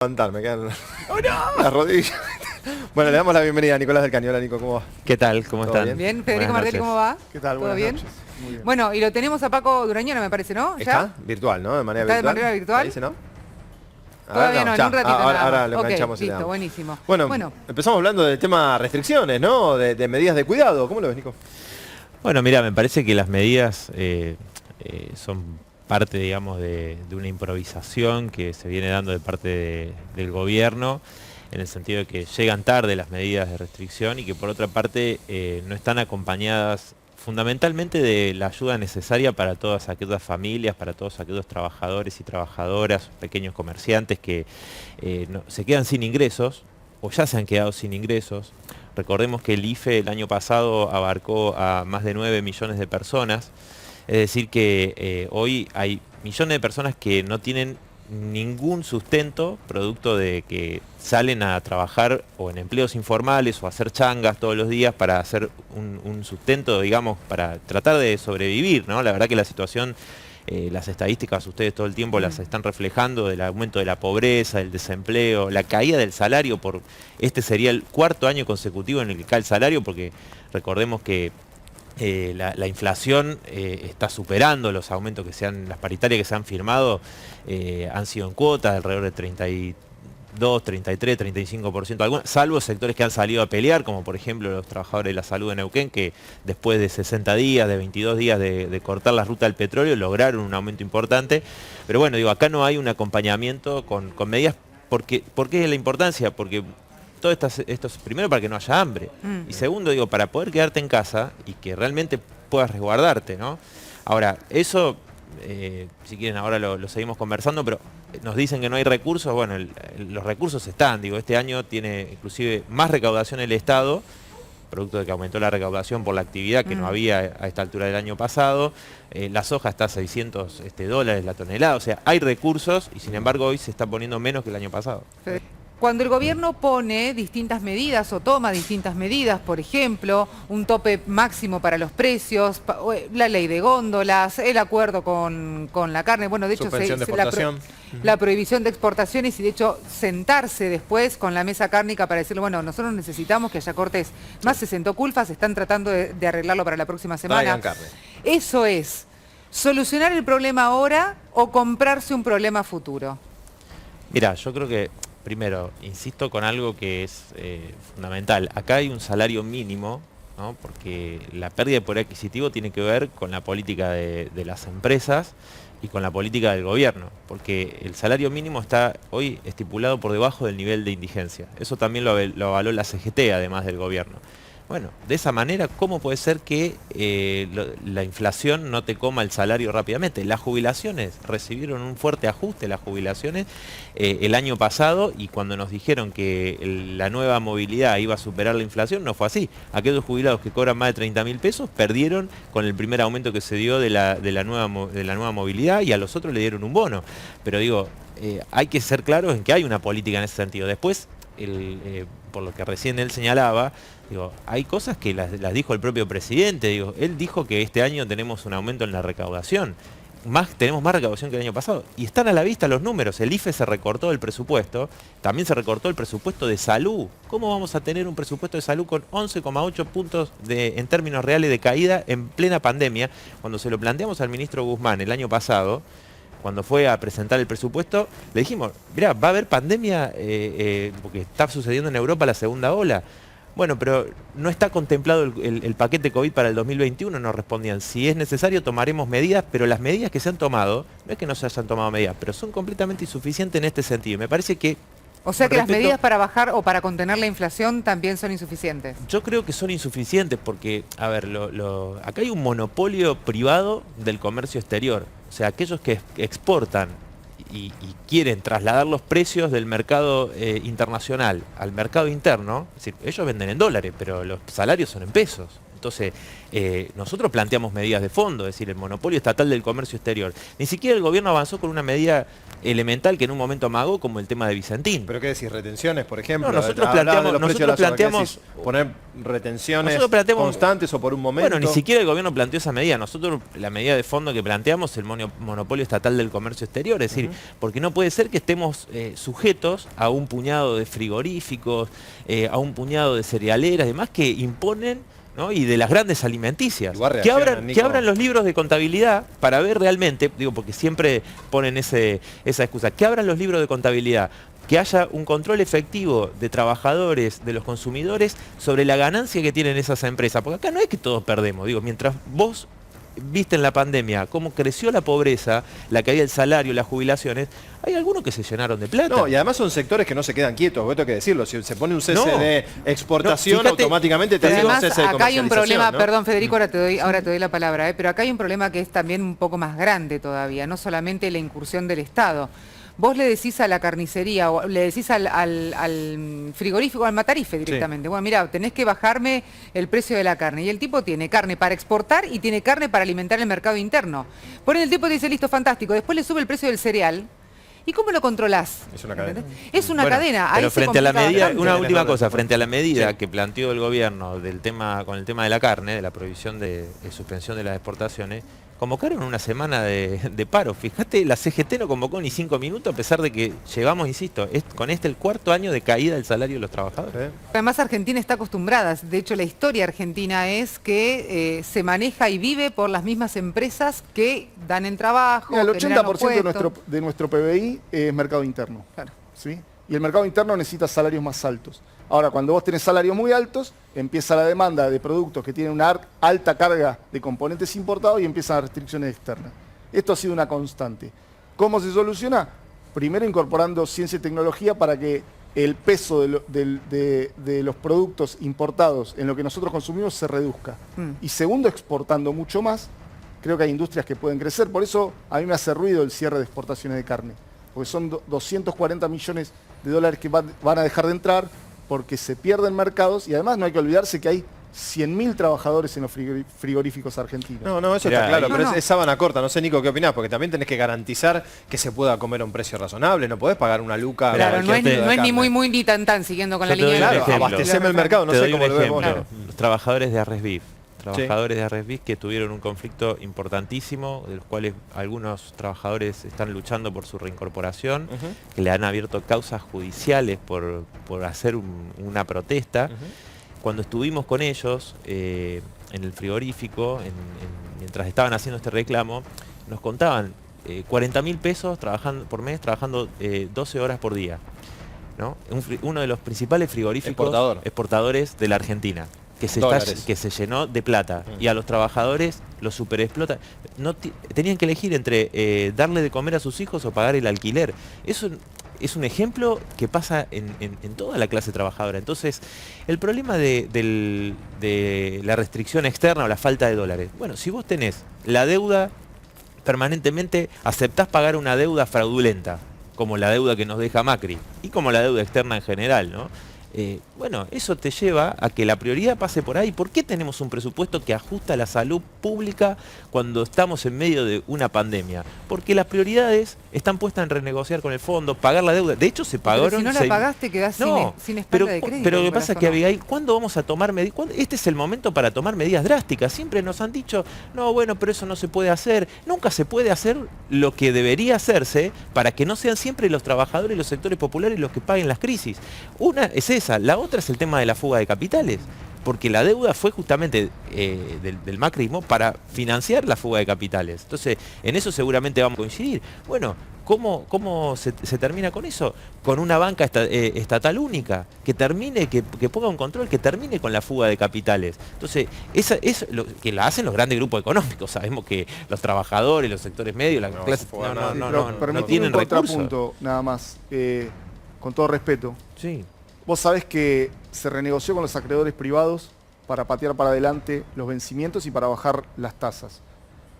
Levantar, me quedan las rodillas. Bueno, le damos la bienvenida a Nicolás del Caño. Hola, Nico, ¿cómo va? ¿Qué tal? ¿Cómo ¿Todo están? bien? Bien, Federico Buenas Martelli, noches. ¿cómo va? ¿Qué tal? ¿Todo Buenas bien? noches. Muy bien. Bueno, y lo tenemos a Paco Durañona, me parece, ¿no? ¿Ya? ¿Está? Virtual, ¿no? De manera ¿Está de virtual. manera virtual? ¿Me dice, no? Todavía no, en ya. un ratito Ahora, nada ahora más. lo Ok, enganchamos y le listo, damos. buenísimo. Bueno, empezamos hablando del tema restricciones, ¿no? De medidas de cuidado. ¿Cómo lo ves, Nico? Bueno, mira, me parece que las medidas son parte, digamos, de una improvisación que se viene dando de parte del gobierno, en el sentido de que llegan tarde las medidas de restricción y que por otra parte no están acompañadas fundamentalmente de la ayuda necesaria para todas aquellas familias, para todos aquellos trabajadores y trabajadoras, pequeños comerciantes que se quedan sin ingresos o ya se han quedado sin ingresos. Recordemos que el IFE el año pasado abarcó a más de 9 millones de personas, es decir que hoy hay millones de personas que no tienen ningún sustento producto de que salen a trabajar o en empleos informales o a hacer changas todos los días para hacer un sustento, digamos, para tratar de sobrevivir, ¿no? La verdad que la situación, las estadísticas ustedes todo el tiempo las están reflejando del aumento de la pobreza, del desempleo, la caída del salario. Este sería el cuarto año consecutivo en el que cae el salario, porque recordemos que la inflación está superando los aumentos las paritarias que se han firmado, han sido en cuotas de alrededor de 32, 33, 35%, algunas, salvo sectores que han salido a pelear, como por ejemplo los trabajadores de la salud de Neuquén, que después de 60 días, de 22 días de cortar la ruta del petróleo, lograron un aumento importante. Pero bueno, digo, acá no hay un acompañamiento con medidas. ¿Por qué es la importancia? Porque todo esto es primero para que no haya hambre y segundo, digo, para poder quedarte en casa y que realmente puedas resguardarte, ¿no? Ahora, eso, si quieren ahora lo seguimos conversando, pero nos dicen que no hay recursos. Bueno, los recursos están, digo, este año tiene inclusive más recaudación el Estado, producto de que aumentó la recaudación por la actividad que no había a esta altura del año pasado. La soja está a $600 la tonelada, o sea, hay recursos y sin embargo hoy se está poniendo menos que el año pasado. Cuando el gobierno pone distintas medidas o toma distintas medidas, por ejemplo, un tope máximo para los precios, la ley de góndolas, el acuerdo con la carne, bueno, de hecho Suspensión de exportación. la prohibición de exportaciones y de hecho sentarse después con la mesa cárnica para decirle, bueno, nosotros necesitamos que haya cortes. Más se sentó Culfas, están tratando de arreglarlo para la próxima semana. Traigan carne. Eso es, solucionar el problema ahora o comprarse un problema futuro. Mira, yo creo que primero, insisto con algo que es fundamental. Acá hay un salario mínimo, ¿no? Porque la pérdida de poder adquisitivo tiene que ver con la política de las empresas y con la política del gobierno, porque el salario mínimo está hoy estipulado por debajo del nivel de indigencia. Eso también lo avaló la CGT, además del gobierno. Bueno, de esa manera, ¿cómo puede ser que la inflación no te coma el salario rápidamente? Las jubilaciones recibieron un fuerte ajuste, las jubilaciones, el año pasado, y cuando nos dijeron que la nueva movilidad iba a superar la inflación, no fue así. Aquellos jubilados que cobran más de 30.000 pesos perdieron con el primer aumento que se dio de la nueva movilidad, y a los otros le dieron un bono. Pero digo, hay que ser claros en que hay una política en ese sentido. Después, por lo que recién él señalaba, digo, hay cosas que las dijo el propio presidente. Digo, él dijo que este año tenemos un aumento en la recaudación. Tenemos más recaudación que el año pasado. Y están a la vista los números. El IFE se recortó el presupuesto. También se recortó el presupuesto de salud. ¿Cómo vamos a tener un presupuesto de salud con 11,8 puntos en términos reales de caída en plena pandemia? Cuando se lo planteamos al ministro Guzmán el año pasado, cuando fue a presentar el presupuesto, le dijimos, mirá, va a haber pandemia porque está sucediendo en Europa la segunda ola. Bueno, pero no está contemplado el paquete COVID para el 2021, nos respondían. Si es necesario tomaremos medidas, pero las medidas que se han tomado, no es que no se hayan tomado medidas, pero son completamente insuficientes en este sentido. Me parece que... O sea que las medidas para bajar o para contener la inflación también son insuficientes. Yo creo que son insuficientes porque, a ver, acá hay un monopolio privado del comercio exterior. O sea, aquellos que exportan y quieren trasladar los precios del mercado internacional al mercado interno, es decir, ellos venden en dólares, pero los salarios son en pesos. Entonces, nosotros planteamos medidas de fondo, es decir, el monopolio estatal del comercio exterior. Ni siquiera el gobierno avanzó con una medida elemental que en un momento amagó, como el tema de Vicentín. ¿Pero qué decís? ¿Retenciones, por ejemplo? No, nosotros planteamos poner retenciones constantes o por un momento. Bueno, ni siquiera el gobierno planteó esa medida. Nosotros, la medida de fondo que planteamos es el monopolio estatal del comercio exterior. Es decir, porque no puede ser que estemos sujetos a un puñado de frigoríficos, a un puñado de cerealeras, demás, que imponen, ¿no? Y de las grandes alimenticias. Que abran los libros de contabilidad para ver realmente, digo, porque siempre ponen esa excusa, que abran los libros de contabilidad, que haya un control efectivo de trabajadores, de los consumidores, sobre la ganancia que tienen esas empresas. Porque acá no es que todos perdemos, digo, mientras vos viste en la pandemia cómo creció la pobreza, la caída del salario, las jubilaciones, hay algunos que se llenaron de plata. No, y además son sectores que no se quedan quietos, vos tengo que decirlo, si se pone un cese de exportación, fíjate, automáticamente te digo un cese de comercialización. Acá hay un problema, ¿no? Perdón Federico, ahora te doy la palabra, pero acá hay un problema que es también un poco más grande todavía, no solamente la incursión del Estado. Vos le decís a la carnicería o le decís al frigorífico, al matarife directamente, bueno, mira, tenés que bajarme el precio de la carne. Y el tipo tiene carne para exportar y tiene carne para alimentar el mercado interno. Por ahí el tipo te dice, listo, fantástico. Después le sube el precio del cereal. ¿Y cómo lo controlás? Es una cadena. Es una cadena. Pero ahí frente a la medida, bastante. una última cosa, frente a la medida que planteó el gobierno con el tema de la carne, de la prohibición de suspensión de las exportaciones, convocaron una semana de paro. Fíjate, la CGT no convocó ni 5 minutos, a pesar de que llevamos, insisto, con el 4º año de caída del salario de los trabajadores. Además, Argentina está acostumbrada. De hecho, la historia argentina es que se maneja y vive por las mismas empresas que dan en trabajo. Mira, el generan 80% de nuestro PBI es mercado interno. Claro. ¿Sí? Y el mercado interno necesita salarios más altos. Ahora, cuando vos tenés salarios muy altos, empieza la demanda de productos que tienen una alta carga de componentes importados y empiezan las restricciones externas. Esto ha sido una constante. ¿Cómo se soluciona? Primero incorporando ciencia y tecnología para que el peso de los productos importados en lo que nosotros consumimos se reduzca. Y segundo, exportando mucho más. Creo que hay industrias que pueden crecer. Por eso a mí me hace ruido el cierre de exportaciones de carne. Porque son 240 millones de dólares que van a dejar de entrar, porque se pierden mercados y además no hay que olvidarse que hay 100.000 trabajadores en los frigoríficos argentinos. No, eso está claro, pero es sábana corta. No sé, Nico, ¿qué opinás? Porque también tenés que garantizar que se pueda comer a un precio razonable. No podés pagar una luca. Claro, no es ni muy ni tan siguiendo con la línea de claro, abasteceme el mercado, no sé cómo lo vemos. Claro. Los trabajadores de Arresbif. Trabajadores de Arresbif que tuvieron un conflicto importantísimo, de los cuales algunos trabajadores están luchando por su reincorporación, que le han abierto causas judiciales por hacer una protesta. Cuando estuvimos con ellos en el frigorífico, mientras estaban haciendo este reclamo, nos contaban 40.000 pesos por mes trabajando 12 horas por día, ¿no? Uno de los principales frigoríficos exportadores de la Argentina. Que se llenó de plata y a los trabajadores los superexplota. Tenían que elegir entre darle de comer a sus hijos o pagar el alquiler. Eso es un ejemplo que pasa en toda la clase trabajadora. Entonces, el problema de la restricción externa o la falta de dólares. Bueno, si vos tenés la deuda permanentemente, aceptás pagar una deuda fraudulenta, como la deuda que nos deja Macri y como la deuda externa en general, ¿no? Bueno, eso te lleva a que la prioridad pase por ahí. ¿Por qué tenemos un presupuesto que ajusta a la salud pública cuando estamos en medio de una pandemia? Porque las prioridades están puestas en renegociar con el fondo, pagar la deuda. De hecho, se pagaron... Pero si no la pagaste, quedás sin espalda de crédito. Pero lo que pasa es que, Abigail, ¿cuándo vamos a tomar medidas? Este es el momento para tomar medidas drásticas. Siempre nos han dicho, no, bueno, pero eso no se puede hacer. Nunca se puede hacer lo que debería hacerse para que no sean siempre los trabajadores y los sectores populares los que paguen las crisis. Una es esa. La otra es el tema de la fuga de capitales, porque la deuda fue justamente del macrismo para financiar la fuga de capitales. Entonces, en eso seguramente vamos a coincidir. Bueno, ¿cómo se termina con eso? Con una banca estatal única, que termine, que ponga un control, que termine con la fuga de capitales. Entonces, esa es lo que la hacen los grandes grupos económicos. Sabemos que los trabajadores, los sectores medios, la clase no tienen recursos. Contrapunto, nada más, con todo respeto. Sí. Vos sabés que se renegoció con los acreedores privados para patear para adelante los vencimientos y para bajar las tasas.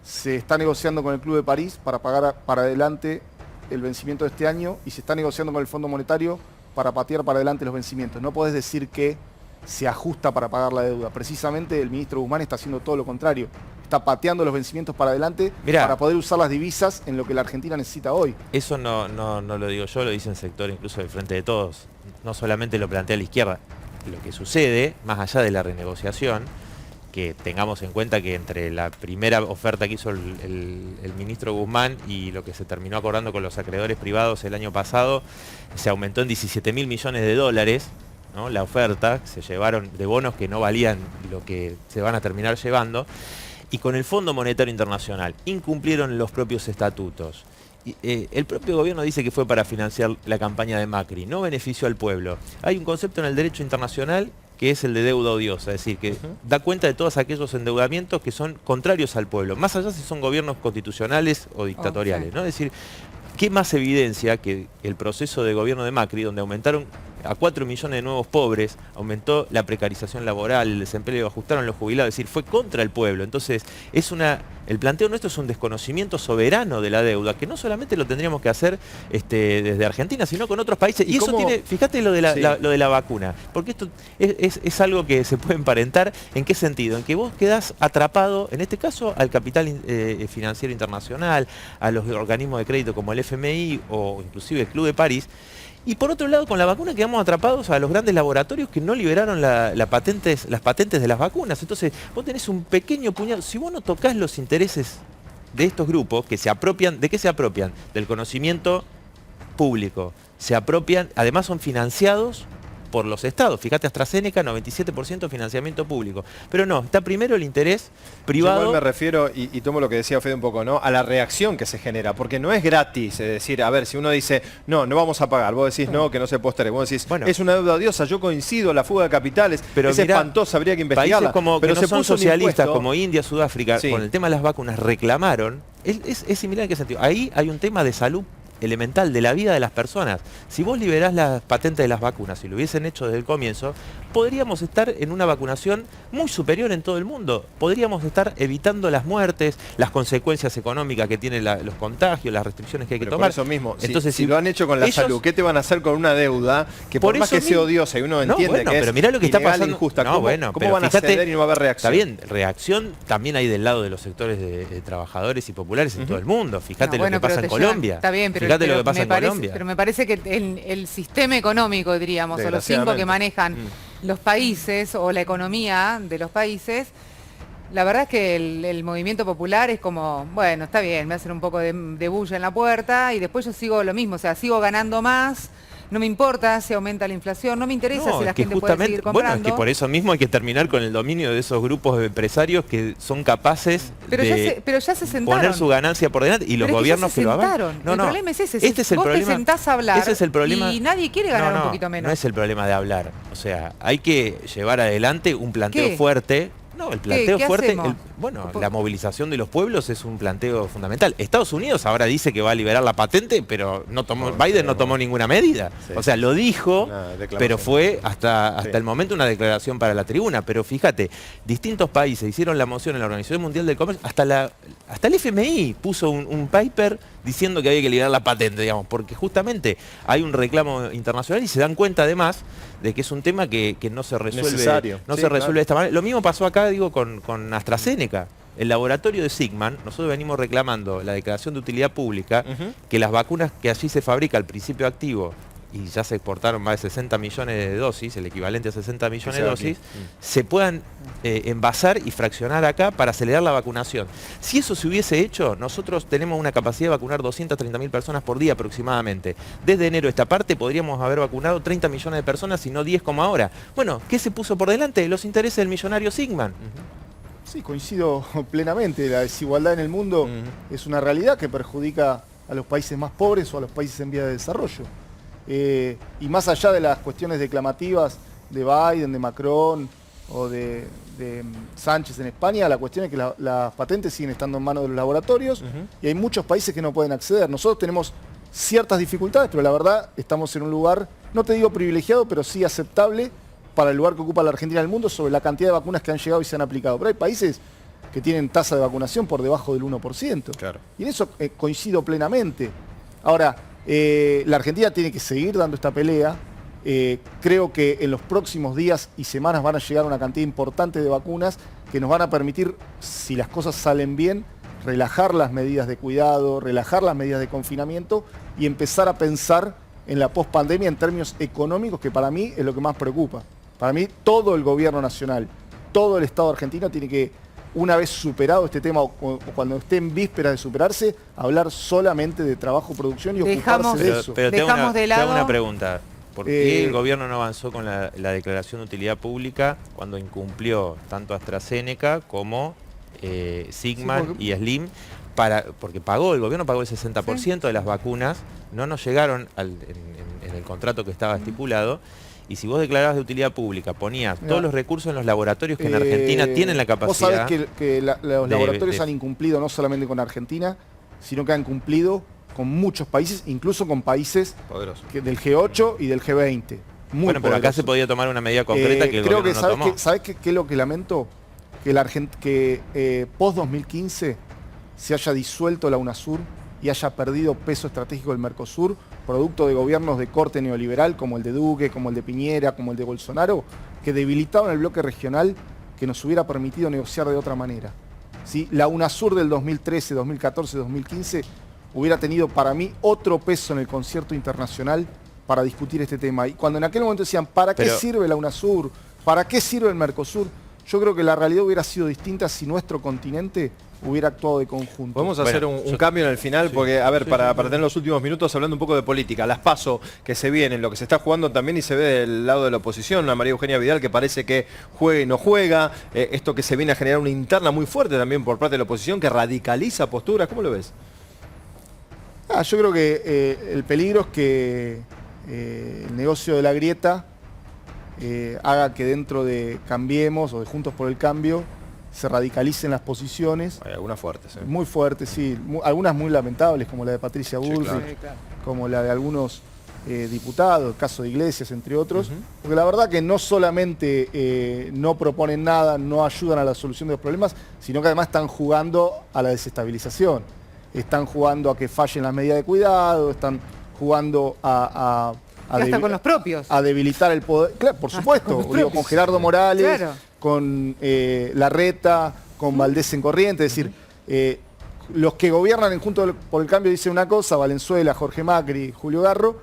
Se está negociando con el Club de París para pagar para adelante el vencimiento de este año y se está negociando con el Fondo Monetario para patear para adelante los vencimientos. No podés decir que se ajusta para pagar la deuda. Precisamente el ministro Guzmán está haciendo todo lo contrario. Está pateando los vencimientos para adelante para poder usar las divisas en lo que la Argentina necesita hoy. Eso no lo digo yo, lo dice el sector incluso del Frente de Todos. No solamente lo plantea la izquierda. Lo que sucede, más allá de la renegociación, que tengamos en cuenta que entre la primera oferta que hizo el ministro Guzmán y lo que se terminó acordando con los acreedores privados el año pasado, se aumentó en 17.000 millones de dólares, ¿no? La oferta, se llevaron de bonos que no valían lo que se van a terminar llevando. Y con el Fondo Monetario Internacional incumplieron los propios estatutos. El propio gobierno dice que fue para financiar la campaña de Macri, no benefició al pueblo. Hay un concepto en el derecho internacional que es el de deuda odiosa, es decir, que da cuenta de todos aquellos endeudamientos que son contrarios al pueblo, más allá si son gobiernos constitucionales o dictatoriales, ¿no? Es decir, ¿qué más evidencia que el proceso de gobierno de Macri, donde aumentaron a 4 millones de nuevos pobres, aumentó la precarización laboral, el desempleo, ajustaron los jubilados, es decir, fue contra el pueblo? Entonces, el planteo nuestro es un desconocimiento soberano de la deuda, que no solamente lo tendríamos que hacer desde Argentina, sino con otros países. Y eso tiene, fíjate lo de la vacuna, porque esto es algo que se puede emparentar. ¿En qué sentido? En que vos quedás atrapado, en este caso, al capital financiero internacional, a los organismos de crédito como el FMI o inclusive el Club de París. Y por otro lado, con la vacuna quedamos atrapados a los grandes laboratorios que no liberaron las patentes de las vacunas. Entonces, vos tenés un pequeño puñado. Si vos no tocás los intereses de estos grupos que se apropian, ¿de qué se apropian? Del conocimiento público. Se apropian, además son financiados por los estados. Fíjate, AstraZeneca, 97% financiamiento público. Pero no, está primero el interés privado. Yo me refiero, y tomo lo que decía Fede un poco, ¿no? A la reacción que se genera, porque no es gratis, es decir, a ver, si uno dice, no vamos a pagar, vos decís, no, que no se postergue, vos decís, bueno, es una deuda odiosa, yo coincido, la fuga de capitales, pero es espantosa, habría que investigarla. Países pero que no son socialistas, como India, Sudáfrica, sí, con el tema de las vacunas, reclamaron, es similar en qué sentido. Ahí hay un tema de salud elemental de la vida de las personas. Si vos liberás las patentes de las vacunas, si lo hubiesen hecho desde el comienzo, podríamos estar en una vacunación muy superior en todo el mundo. Podríamos estar evitando las muertes, las consecuencias económicas que tienen los contagios, las restricciones que hay que tomar. Por eso mismo, entonces, si lo han hecho con la salud, ¿qué te van a hacer con una deuda que por más que sea odiosa y uno entiende que pero mirá lo que está pasando, injusta? ¿Cómo van a ceder y no va a haber reacción? Está bien, reacción también hay del lado de los sectores de trabajadores y populares en todo el mundo. Fíjate lo que pasa en Colombia. Está bien, pero fíjate lo que pasa en Colombia. Pero me parece que el sistema económico, diríamos, o los 5 que manejan los países o la economía de los países, la verdad es que el movimiento popular es como, bueno, está bien, me hacen un poco de bulla en la puerta y después yo sigo lo mismo, o sea, sigo ganando más. No me importa si aumenta la inflación, no me interesa si la gente puede seguir comprando. Bueno, es que por eso mismo hay que terminar con el dominio de esos grupos de empresarios que son capaces pero ya se sentaron. Poner su ganancia por delante y los gobiernos que lo hagan. El problema es ese. Este es el problema. Vos te sentás a hablar ese es el problema, y nadie quiere ganar un poquito menos. No es el problema de hablar. O sea, hay que llevar adelante un planteo fuerte. No, el planteo fuerte, la movilización de los pueblos es un planteo fundamental. Estados Unidos ahora dice que va a liberar la patente, pero Biden no tomó ninguna medida. Sí. O sea, lo dijo, pero fue hasta el momento una declaración para la tribuna. Pero fíjate, distintos países hicieron la moción en la Organización Mundial del Comercio, hasta el FMI puso un paper diciendo que había que liberar la patente, digamos, porque justamente hay un reclamo internacional y se dan cuenta además de que es un tema que no se resuelve, de esta manera. Lo mismo pasó acá, digo, con AstraZeneca. El laboratorio de Sigman, nosotros venimos reclamando la declaración de utilidad pública, que las vacunas que allí se fabrica al principio activo, y ya se exportaron más de 60 millones de dosis, el equivalente a 60 millones de dosis, se puedan envasar y fraccionar acá para acelerar la vacunación. Si eso se hubiese hecho, nosotros tenemos una capacidad de vacunar 230.000 personas por día aproximadamente. Desde enero esta parte podríamos haber vacunado 30 millones de personas y no 10 como ahora. Bueno, ¿qué se puso por delante? Los intereses del millonario Sigman. Sí, coincido plenamente. La desigualdad en el mundo es una realidad que perjudica a los países más pobres o a los países en vía de desarrollo. Y más allá de las cuestiones declamativas de Biden, de Macron o de Sánchez en España, la cuestión es que las patentes siguen estando en manos de los laboratorios y hay muchos países que no pueden acceder. Nosotros tenemos ciertas dificultades, pero la verdad estamos en un lugar, no te digo privilegiado, pero sí aceptable para el lugar que ocupa la Argentina en el mundo sobre la cantidad de vacunas que han llegado y se han aplicado. Pero hay países que tienen tasa de vacunación por debajo del 1%. Claro. Y en eso coincido plenamente. Ahora, la Argentina tiene que seguir dando esta pelea Creo que en los próximos días y semanas van a llegar una cantidad importante de vacunas que nos van a permitir, si las cosas salen bien, relajar las medidas de cuidado, relajar las medidas de confinamiento y empezar a pensar en la pospandemia en términos económicos, que para mí es lo que más preocupa. Para mí todo el gobierno nacional, todo el Estado argentino tiene que, una vez superado este tema o cuando esté en vísperas de superarse, hablar solamente de trabajo, producción y ocuparse de eso. Pero te hago de lado una pregunta. ¿Por qué el gobierno no avanzó con la declaración de utilidad pública cuando incumplió tanto AstraZeneca como Sigma y Slim? Porque el gobierno pagó el 60% de las vacunas, no nos llegaron en el contrato que estaba estipulado. Y si vos declarabas de utilidad pública, ponías todos los recursos en los laboratorios que en Argentina tienen la capacidad. Vos sabés que los laboratorios han incumplido no solamente con Argentina, sino que han cumplido con muchos países, incluso con países del G8 y del G20. Bueno, pero acá se podía tomar una medida concreta que el gobierno no tomó. ¿Sabés qué es lo que lamento? Que post-2015 se haya disuelto la UNASUR y haya perdido peso estratégico del Mercosur, producto de gobiernos de corte neoliberal como el de Duque, como el de Piñera, como el de Bolsonaro, que debilitaron el bloque regional que nos hubiera permitido negociar de otra manera. ¿Sí? La UNASUR del 2013, 2014, 2015 hubiera tenido para mí otro peso en el concierto internacional para discutir este tema. Y cuando en aquel momento decían, ¿para qué sirve la UNASUR? ¿Para qué sirve el Mercosur? Yo creo que la realidad hubiera sido distinta si nuestro continente hubiera actuado de conjunto. Podemos hacer un cambio en el final, porque, a ver, para tener los últimos minutos hablando un poco de política, las PASO que se vienen, lo que se está jugando también y se ve del lado de la oposición, a María Eugenia Vidal que parece que juega y no juega, esto que se viene a generar una interna muy fuerte también por parte de la oposición que radicaliza posturas, ¿cómo lo ves? Yo creo que el peligro es que el negocio de la grieta haga que dentro de Cambiemos o de Juntos por el Cambio se radicalicen las posiciones. Hay algunas fuertes. Muy fuertes, sí. Algunas muy lamentables, como la de Patricia Bullrich, claro. como la de algunos diputados, el caso de Iglesias, entre otros. Porque la verdad que no solamente no proponen nada, no ayudan a la solución de los problemas, sino que además están jugando a la desestabilización. Están jugando a que fallen las medidas de cuidado, están jugando hasta con los propios. A debilitar el poder. Claro, por supuesto. Con Gerardo Morales, claro, con Larreta, con Valdés en Corriente. Es decir, los que gobiernan en Juntos por el Cambio dicen una cosa, Valenzuela, Jorge Macri, Julio Garro,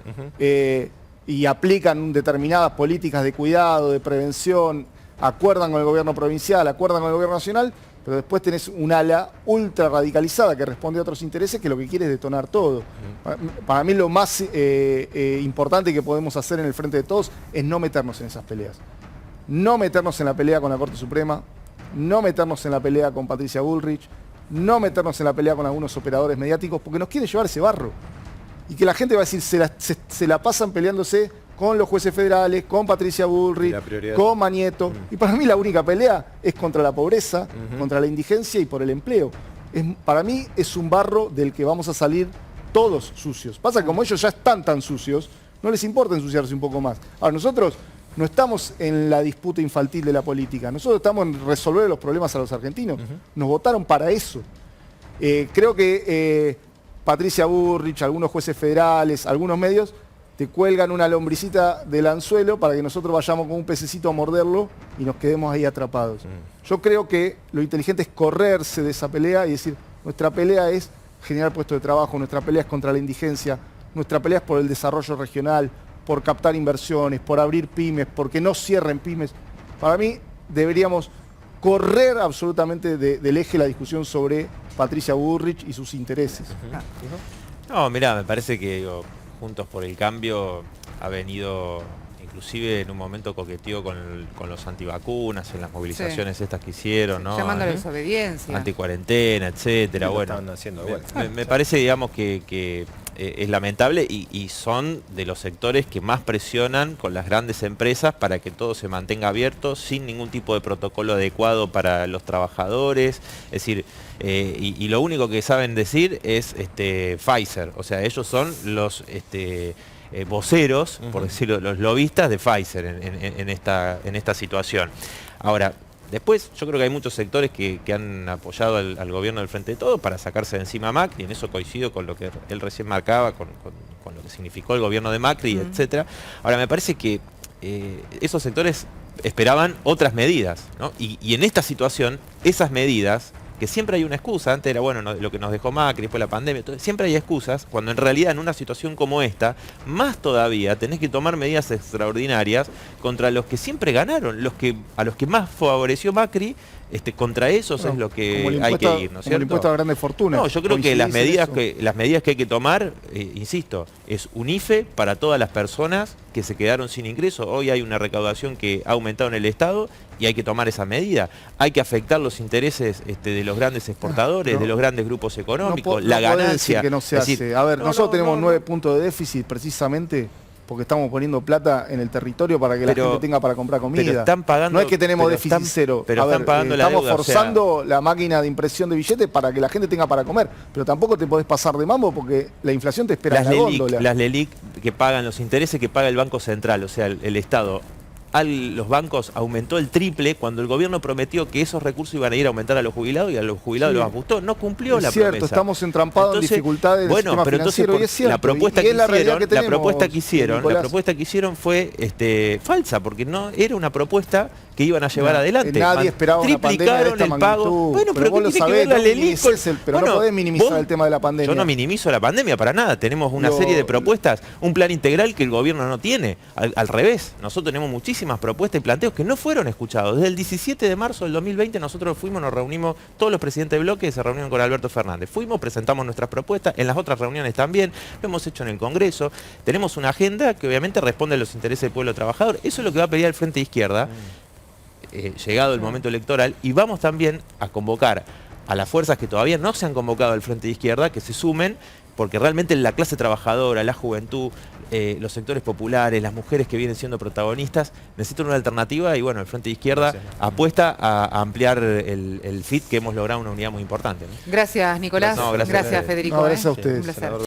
y aplican determinadas políticas de cuidado, de prevención, acuerdan con el gobierno provincial, acuerdan con el gobierno nacional, pero después tenés un ala ultra radicalizada que responde a otros intereses que lo que quiere es detonar todo. Para mí lo más importante que podemos hacer en el frente de todos es no meternos en esas peleas. No meternos en la pelea con la Corte Suprema, no meternos en la pelea con Patricia Bullrich, no meternos en la pelea con algunos operadores mediáticos, porque nos quiere llevar ese barro. Y que la gente va a decir, se la pasan peleándose con los jueces federales, con Patricia Bullrich, con Mañeto. Y para mí la única pelea es contra la pobreza, contra la indigencia y por el empleo. Para mí es un barro del que vamos a salir todos sucios. Pasa que como ellos ya están tan sucios, no les importa ensuciarse un poco más. Ahora, nosotros no estamos en la disputa infantil de la política, nosotros estamos en resolver los problemas a los argentinos. Nos votaron para eso. Creo que Patricia Bullrich, algunos jueces federales, algunos medios, te cuelgan una lombricita del anzuelo para que nosotros vayamos con un pececito a morderlo y nos quedemos ahí atrapados. Yo creo que lo inteligente es correrse de esa pelea y decir, nuestra pelea es generar puestos de trabajo, nuestra pelea es contra la indigencia, nuestra pelea es por el desarrollo regional, por captar inversiones, por abrir pymes, porque no cierren pymes. Para mí deberíamos correr absolutamente del eje la discusión sobre Patricia Bullrich y sus intereses. No, mirá, me parece que Juntos por el Cambio ha venido, inclusive en un momento coqueteó con los antivacunas, en las movilizaciones estas que hicieron, ¿no? Llamando a la desobediencia. Anticuarentena, etcétera. Bueno, me parece, digamos, que es lamentable y son de los sectores que más presionan con las grandes empresas para que todo se mantenga abierto sin ningún tipo de protocolo adecuado para los trabajadores. Es decir, y lo único que saben decir es Pfizer. O sea, ellos son los voceros, por decirlo, los lobistas de Pfizer en esta situación. Ahora, Después yo creo que hay muchos sectores que han apoyado al gobierno del Frente de Todos para sacarse de encima a Macri, y en eso coincido con lo que él recién marcaba, con lo que significó el gobierno de Macri, etcétera. Ahora, me parece que esos sectores esperaban otras medidas, ¿no? Y en esta situación, esas medidas, que siempre hay una excusa, antes era bueno lo que nos dejó Macri, después la pandemia, siempre hay excusas, cuando en realidad en una situación como esta, más todavía tenés que tomar medidas extraordinarias contra los que siempre ganaron, a los que más favoreció Macri, contra esos es lo que hay que ir, ¿no es cierto? El impuesto a grandes fortunas. No, yo creo que las medidas que hay que tomar, insisto, es un IFE para todas las personas que se quedaron sin ingresos. Hoy hay una recaudación que ha aumentado en el Estado y hay que tomar esa medida. Hay que afectar los intereses de los grandes exportadores, de los grandes grupos económicos, la ganancia. Decir que no se hace. A ver, nosotros tenemos 9 puntos de déficit precisamente porque estamos poniendo plata en el territorio para que la gente tenga para comprar comida. Pero están pagando, no es que tenemos déficit cero. Pero están pagando la deuda, estamos forzando la máquina de impresión de billetes para que la gente tenga para comer. Pero tampoco te podés pasar de mambo porque la inflación te espera en la góndola. Las LELIC que pagan los intereses que paga el Banco Central, o sea, el Estado. Los bancos aumentó el triple cuando el gobierno prometió que esos recursos iban a ir a aumentar a los jubilados y a los jubilados los ajustó. No cumplió la promesa. Es cierto, estamos entrampados en dificultades del sistema financiero, y es cierto. La propuesta que hicieron fue falsa, porque no era una propuesta que iban a llevar adelante. Nadie esperaba una pandemia de esta el pago. magnitud. Bueno, pero vos lo sabés, pero no podés minimizar el tema de la pandemia. Yo no minimizo la pandemia para nada. Tenemos una serie de propuestas, un plan integral que el gobierno no tiene. Al revés, nosotros tenemos muchísimas propuestas y planteos que no fueron escuchados. Desde el 17 de marzo del 2020 nosotros nos reunimos, todos los presidentes de bloque se reunieron con Alberto Fernández. Presentamos nuestras propuestas, en las otras reuniones también, lo hemos hecho en el Congreso. Tenemos una agenda que obviamente responde a los intereses del pueblo trabajador. Eso es lo que va a pedir el Frente de Izquierda. Llegado el momento electoral, y vamos también a convocar a las fuerzas que todavía no se han convocado al Frente de Izquierda, que se sumen, porque realmente la clase trabajadora, la juventud, los sectores populares, las mujeres que vienen siendo protagonistas, necesitan una alternativa, y bueno, el Frente de Izquierda apuesta a ampliar el FIT, que hemos logrado una unidad muy importante, ¿no? Gracias, Nicolás. No, gracias Federico. No, gracias a ustedes. Un placer.